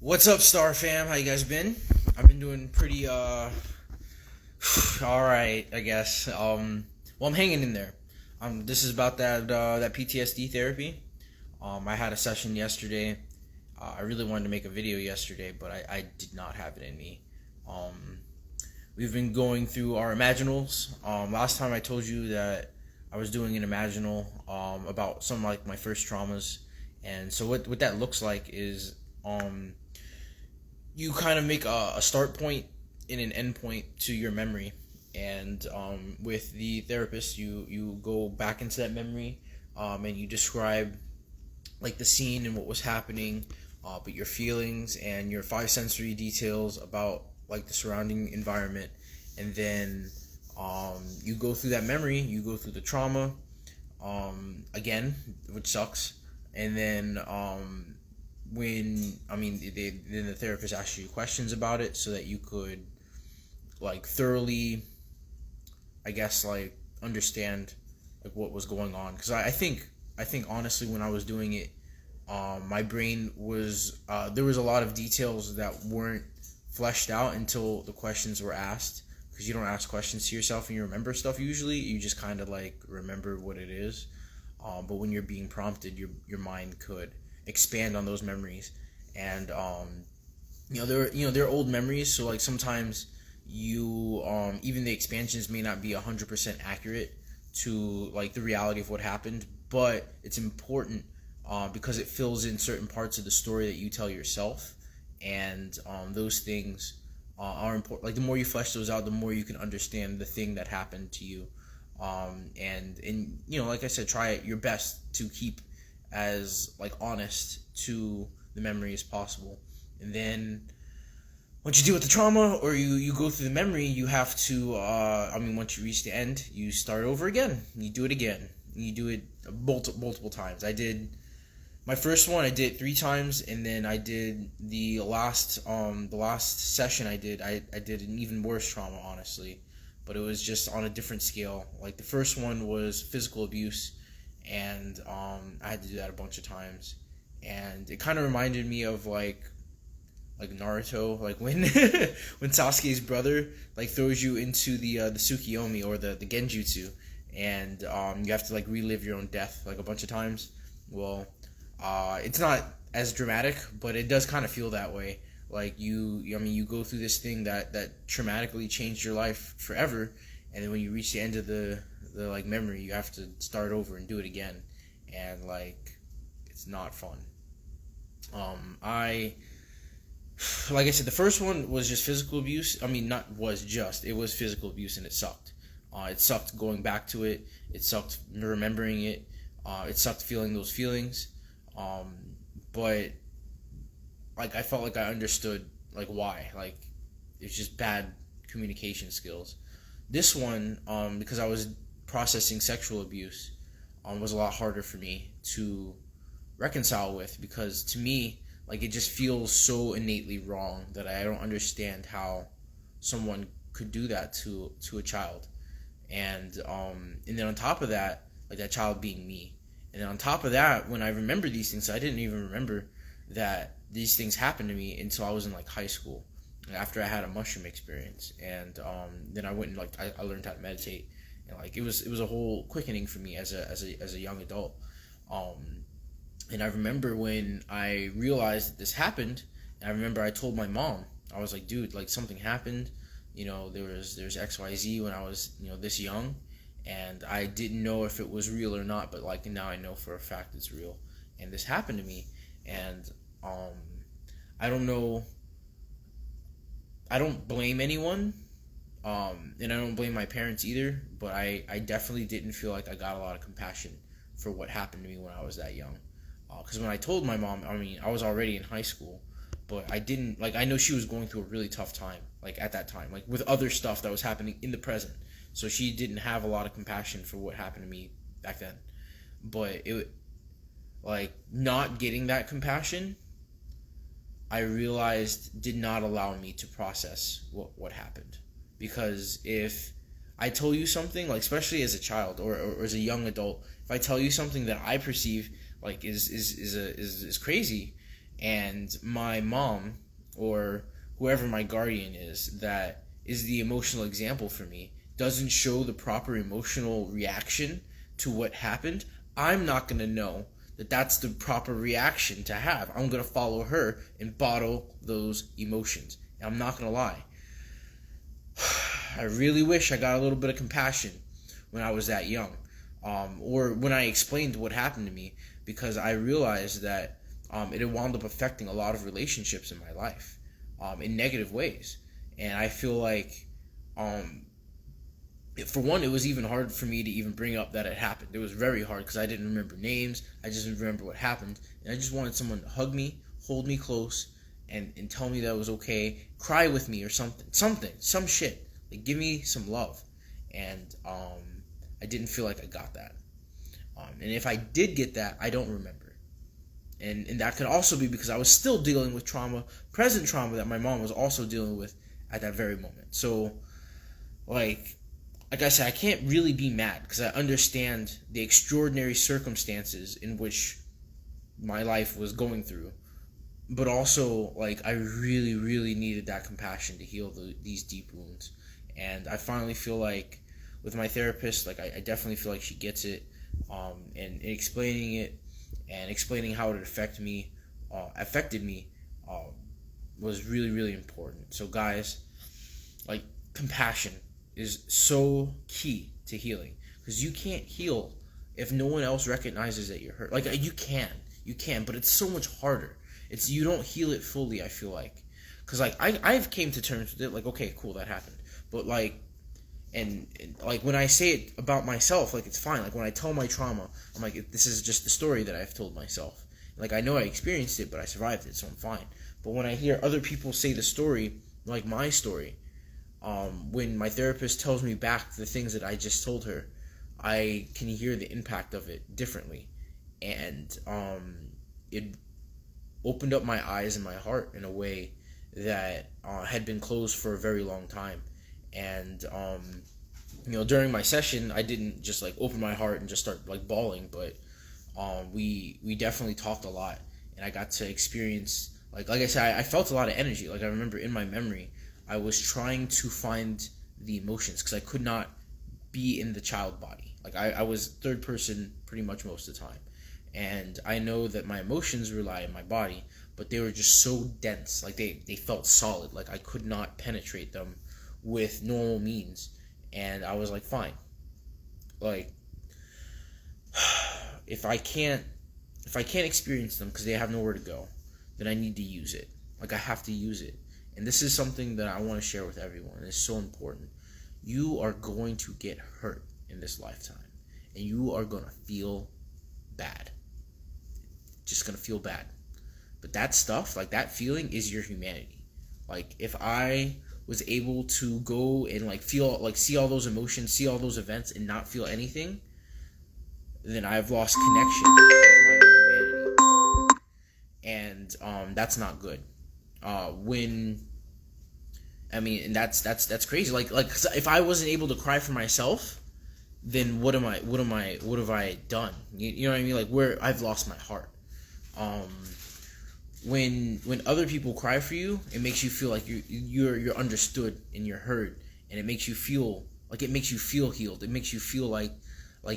What's up, Star Fam? How you guys been? I've been doing pretty all right, I guess. I'm hanging in there. This is about that PTSD therapy. I had a session yesterday. I really wanted to make a video yesterday, but I did not have it in me. Um, we've been going through our imaginals. Last time I told you that I was doing an imaginal about some like my first traumas, and so what that looks like is you kind of make a start point and an end point to your memory, and with the therapist you go back into that memory, and you describe like the scene and what was happening, but your feelings and your five sensory details about like the surrounding environment, and then you go through that memory, you go through the trauma again, which sucks, and then then the therapist asks you questions about it so that you could like thoroughly, I guess, like understand like what was going on. Because I think honestly, when I was doing it, my brain was there was a lot of details that weren't fleshed out until the questions were asked. Because you don't ask questions to yourself and you remember stuff usually. You just kind of like remember what it is. But when you're being prompted, your mind could expand on those memories, and they're old memories. So like sometimes you even the expansions may not be 100% accurate to like the reality of what happened, but it's important because it fills in certain parts of the story that you tell yourself, and those things are important. Like the more you flesh those out, the more you can understand the thing that happened to you. And like I said, try your best to keep as like honest to the memory as possible. And then once you deal with the trauma, or you go through the memory, you have to once you reach the end, you start over again. You do it again. You do it multiple times. I did my first one, I did it 3 times, and then I did the last session I did an even worse trauma, honestly, but it was just on a different scale. Like the first one was physical abuse, and I had to do that a bunch of times, and it kind of reminded me of like Naruto, like when when Sasuke's brother like throws you into the Tsukiyomi, or the Genjutsu, and you have to like relive your own death like a bunch of times. Well, it's not as dramatic, but it does kind of feel that way. Like you go through this thing that traumatically changed your life forever, and then when you reach the end of the like memory, you have to start over and do it again, and like it's not fun. I like I said, the first one was just physical abuse. It was physical abuse, and it sucked. It sucked going back to it. It sucked remembering it. It sucked feeling those feelings. But like I felt like I understood like why. Like it's just bad communication skills. This one, because I was processing sexual abuse, was a lot harder for me to reconcile with, because to me, like it just feels so innately wrong that I don't understand how someone could do that to a child. And then on top of that, like that child being me. And then on top of that, when I remember these things, I didn't even remember that these things happened to me until I was in like high school, after I had a mushroom experience. And then I went and like I learned how to meditate, and like it was a whole quickening for me as a young adult. And I remember when I realized that this happened, and I remember I told my mom, I was like, dude, like something happened. There's XYZ when I was this young, and I didn't know if it was real or not, but like now I know for a fact it's real, and this happened to me. And I don't know, I don't blame anyone, and I don't blame my parents either, but I definitely didn't feel like I got a lot of compassion for what happened to me when I was that young. Because when I told my mom, I was already in high school, but I didn't, like, I know she was going through a really tough time, like, at that time, like, with other stuff that was happening in the present, so she didn't have a lot of compassion for what happened to me back then. But it, like, not getting that compassion, I realized did not allow me to process what happened. Because if I tell you something, like especially as a child, or as a young adult, if I tell you something that I perceive like is crazy, And my mom, or whoever my guardian is, that is the emotional example for me, doesn't show the proper emotional reaction to what happened, I'm not going to know that that's the proper reaction to have. I'm going to follow her and bottle those emotions. And I'm not going to lie. I really wish I got a little bit of compassion when I was that young, or when I explained what happened to me, because I realized that it had wound up affecting a lot of relationships in my life, in negative ways. And I feel like, for one, it was even hard for me to even bring up that it happened. It was very hard because I didn't remember names. I just didn't remember what happened. And I just wanted someone to hug me, hold me close, and tell me that it was okay, cry with me or some shit. Like, give me some love. And I didn't feel like I got that. And if I did get that, I don't remember. And that could also be because I was still dealing with present trauma that my mom was also dealing with at that very moment. So, like I said, I can't really be mad because I understand the extraordinary circumstances in which my life was going through. But also, like, I really, really needed that compassion to heal these deep wounds. And I finally feel like with my therapist, like, I definitely feel like she gets it. And explaining it and explaining how it affected me was really, really important. So, guys, like, compassion is so key to healing, because you can't heal if no one else recognizes that you're hurt. Like, you can, but it's so much harder. You don't heal it fully, I feel like, because like I've came to terms with it. Like, okay, cool, that happened, but like, and like when I say it about myself, like, it's fine. Like, when I tell my trauma, I'm like, this is just the story that I've told myself. Like, I know I experienced it, but I survived it, so I'm fine. But when I hear other people say the story, like my story, when my therapist tells me back the things that I just told her, I can hear the impact of it differently. And it opened up my eyes and my heart in a way that had been closed for a very long time. And during my session, I didn't just like open my heart and just start like bawling, but we definitely talked a lot, and I got to experience, like I said, I felt a lot of energy. Like, I remember in my memory, I was trying to find the emotions because I could not be in the child body. Like, I was third person pretty much most of the time. And I know that my emotions rely in my body, but they were just so dense. Like, they felt solid. Like, I could not penetrate them with normal means. And I was like, fine. Like, if I can't experience them because they have nowhere to go, then I need to use it. Like, I have to use it. And this is something that I want to share with everyone. It's so important. You are going to get hurt in this lifetime, and you are going to feel bad. Just going to feel bad. But that stuff, like that feeling, is your humanity. Like, if I was able to go and like feel, like see all those emotions, see all those events, and not feel anything, then I've lost connection with my own humanity. And that's not good. And that's crazy. Like if I wasn't able to cry for myself, then what have I done? You know what I mean? Like, where I've lost my heart. When other people cry for you, it makes you feel like you're understood and you're heard, and it makes you feel healed. It makes you feel like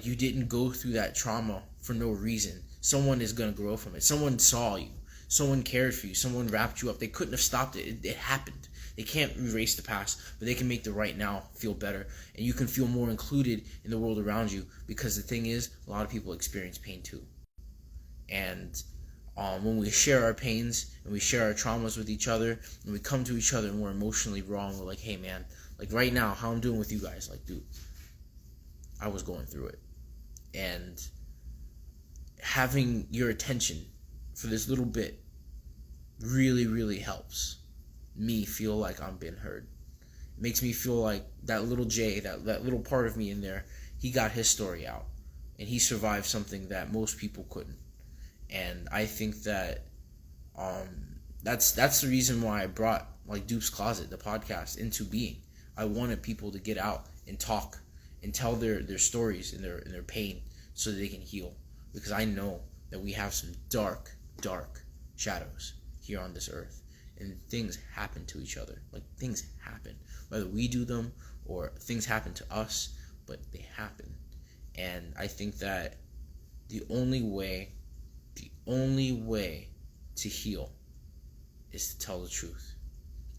you didn't go through that trauma for no reason. Someone is gonna grow from it. Someone saw you. Someone cared for you. Someone wrapped you up. They couldn't have stopped it. It happened. They can't erase the past, but they can make the right now feel better. And you can feel more included in the world around you, because the thing is, a lot of people experience pain too. And when we share our pains and we share our traumas with each other, and we come to each other and we're emotionally raw, and we're like, hey man, like right now, how I'm doing with you guys, like, dude, I was going through it. And having your attention for this little bit really, really helps me feel like I'm being heard. It makes me feel like that little Jay, that little part of me in there, he got his story out, and he survived something that most people couldn't. And I think that that's the reason why I brought like Dupe's Closet, the podcast, into being. I wanted people to get out and talk and tell their stories and their pain so that they can heal, because I know that we have some dark shadows. here on this earth, and things happen to each other. Like, things happen, whether we do them or things happen to us, but they happen. And I think that the only way to heal is to tell the truth.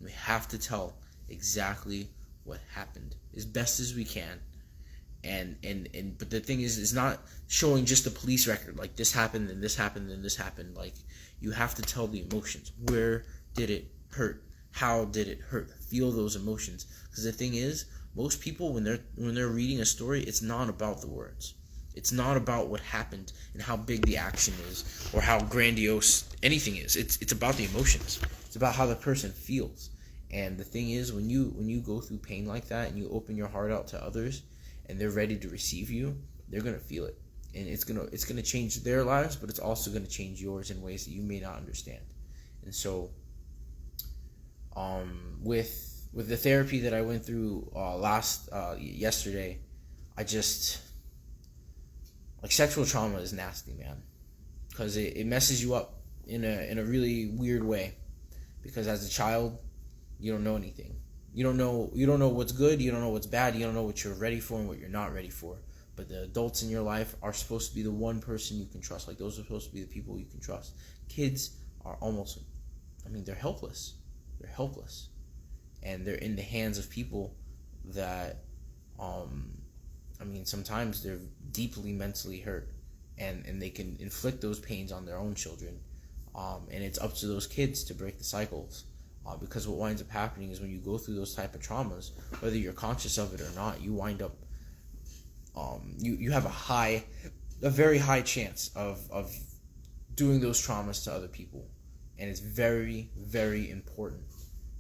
We have to tell exactly what happened as best as we can. And but the thing is, it's not showing just the police record, like this happened and this happened and this happened. Like, you have to tell the emotions. Where did it hurt? How did it hurt? Feel those emotions. Because the thing is, most people, when they're reading a story, it's not about the words. It's not about what happened and how big the action is or how grandiose anything is. It's about the emotions. It's about how the person feels. And the thing is, when you go through pain like that and you open your heart out to others and they're ready to receive you, they're gonna feel it. And it's gonna change their lives, but it's also gonna change yours in ways that you may not understand. And so with the therapy that I went through yesterday, I just, like, sexual trauma is nasty, man, because it messes you up in a really weird way. Because as a child, you don't know anything. You don't know what's good. You don't know what's bad. You don't know what you're ready for and what you're not ready for. But the adults in your life are supposed to be the one person you can trust. Like, those are supposed to be the people you can trust. Kids are they're helpless. They're helpless, and they're in the hands of people that, sometimes they're deeply mentally hurt, and they can inflict those pains on their own children. And it's up to those kids to break the cycles. Because what winds up happening is when you go through those type of traumas, whether you're conscious of it or not, you wind up, you have a very high chance of doing those traumas to other people. And it's very, very important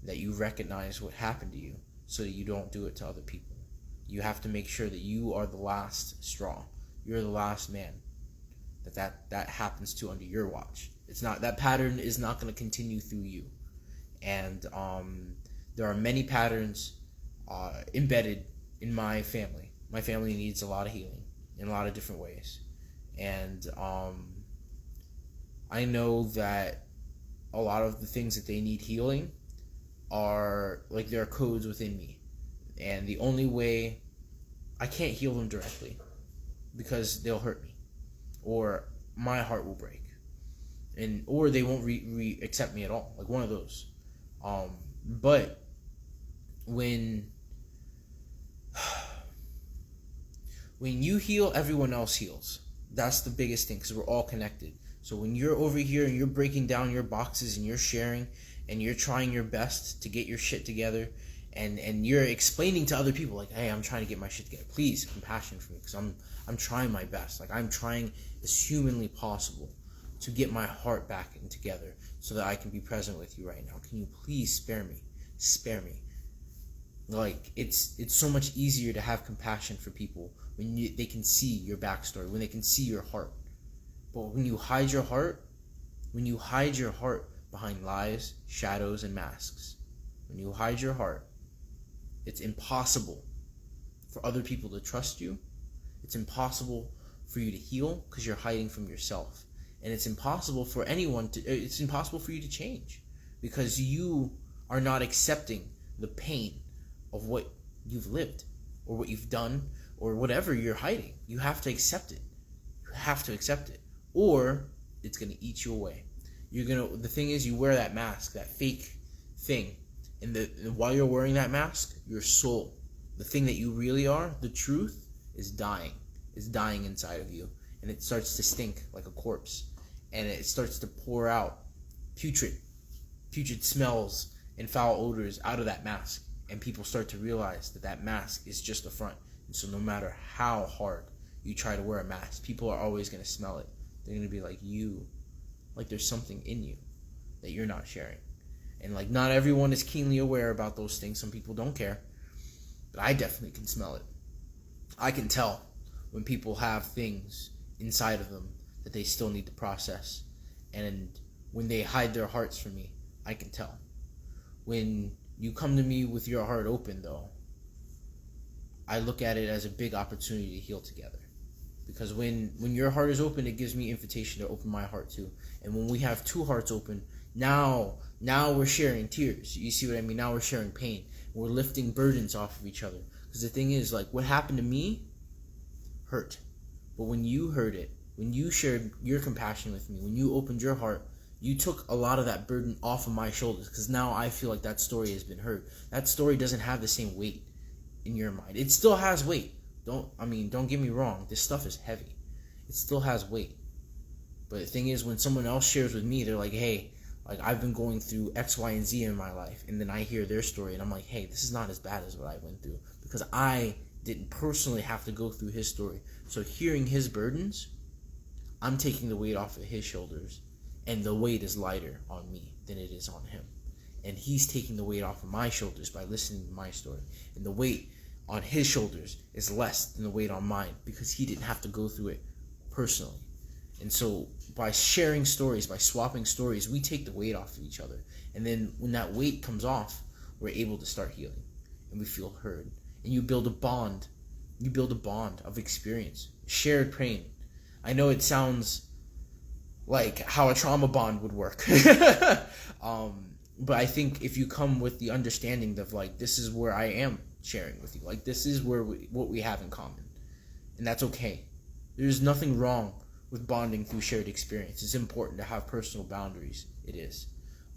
that you recognize what happened to you so that you don't do it to other people. You have to make sure that you are the last straw. You're the last man that happens to under your watch. That pattern is not going to continue through you. And there are many patterns embedded in my family. My family needs a lot of healing in a lot of different ways. And I know that a lot of the things that they need healing are, like, there are codes within me. And the only way, I can't heal them directly because they'll hurt me, or my heart will break, or they won't accept me at all, like one of those. But when you heal, everyone else heals. That's the biggest thing, because we're all connected. So when you're over here and you're breaking down your boxes and you're sharing and you're trying your best to get your shit together, and you're explaining to other people, like, hey, I'm trying to get my shit together. Please, compassion for me, because I'm trying my best. Like, I'm trying as humanly possible to get my heart back and together so that I can be present with you right now. Can you please spare me? Spare me. Like, it's so much easier to have compassion for people when they can see your backstory, when they can see your heart. But when you hide your heart behind lies, shadows, and masks, when you hide your heart, it's impossible for other people to trust you. It's impossible for you to heal because you're hiding from yourself. And it's impossible for you to change because you are not accepting the pain of what you've lived or what you've done or whatever you're hiding. You have to accept it. You have to accept it, or it's going to eat you away. The thing is, you wear that mask, that fake thing, and while you're wearing that mask, your soul, the thing that you really are, the truth, is dying inside of you, and it starts to stink like a corpse, and it starts to pour out putrid smells and foul odors out of that mask, and people start to realize that mask is just a front. And so no matter how hard you try to wear a mask, people are always going to smell it. They're going to be like, there's something in you that you're not sharing. And, like, not everyone is keenly aware about those things. Some people don't care, but I definitely can smell it. I can tell when people have things inside of them that they still need to process. And when they hide their hearts from me, I can tell. When you come to me with your heart open, though, I look at it as a big opportunity to heal together. Because when your heart is open, it gives me invitation to open my heart too. And when we have two hearts open, Now we're sharing tears. You see what I mean? Now we're sharing pain. We're lifting burdens off of each other. Because the thing is, like, what happened to me hurt. But when you heard it, when you shared your compassion with me, when you opened your heart, you took a lot of that burden off of my shoulders. Because now I feel like that story has been heard. That story doesn't have the same weight in your mind. It still has weight. Don't get me wrong. This stuff is heavy. It still has weight. But the thing is, when someone else shares with me, they're like, hey, like, I've been going through X, Y, and Z in my life. And then I hear their story, and I'm like, hey, this is not as bad as what I went through. Because I didn't personally have to go through his story. So hearing his burdens, I'm taking the weight off of his shoulders. And the weight is lighter on me than it is on him. And he's taking the weight off of my shoulders by listening to my story. And the weight on his shoulders is less than the weight on mine because he didn't have to go through it personally. And so by sharing stories, by swapping stories, we take the weight off of each other. And then when that weight comes off, we're able to start healing. And we feel heard. And you build a bond. You build a bond of experience. Shared pain. I know it sounds like how a trauma bond would work. But I think if you come with the understanding of, like, this is where I am sharing with you. Like, this is what we have in common. And that's okay. There's nothing wrong with bonding through shared experience. It's important to have personal boundaries. It is.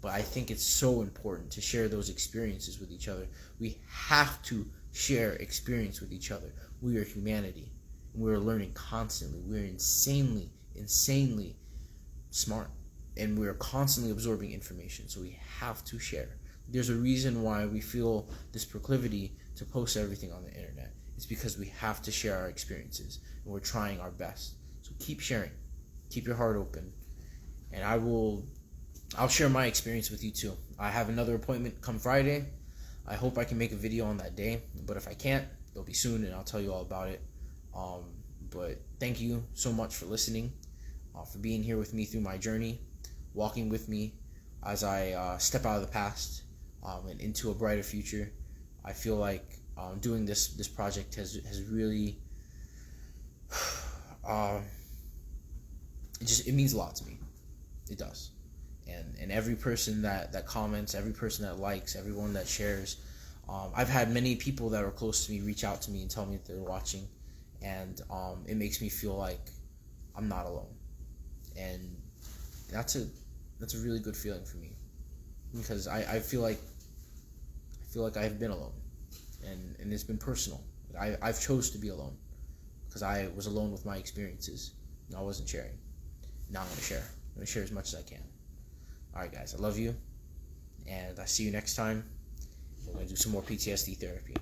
But I think it's so important to share those experiences with each other. We have to share experience with each other. We are humanity. And we are learning constantly. We are insanely smart. And we are constantly absorbing information. So we have to share. There's a reason why we feel this proclivity to post everything on the internet. It's because we have to share our experiences. And we're trying our best. So keep sharing. Keep your heart open. And I'll share my experience with you too. I have another appointment come Friday. I hope I can make a video on that day. But if I can't, it'll be soon and I'll tell you all about it. But thank you so much for listening, for being here with me through my journey, walking with me as I step out of the past and into a brighter future. I feel like doing this project has really it means a lot to me. It does. And every person that comments, every person that likes, everyone that shares. I've had many people that are close to me reach out to me and tell me that they're watching, and it makes me feel like I'm not alone. And that's a really good feeling for me, because I feel like I have been alone, and it's been personal. I've chose to be alone because I was alone with my experiences and I wasn't sharing. Now I'm going to share. I'm going to share as much as I can. Alright guys, I love you, and I see you next time. We're going to do some more PTSD therapy.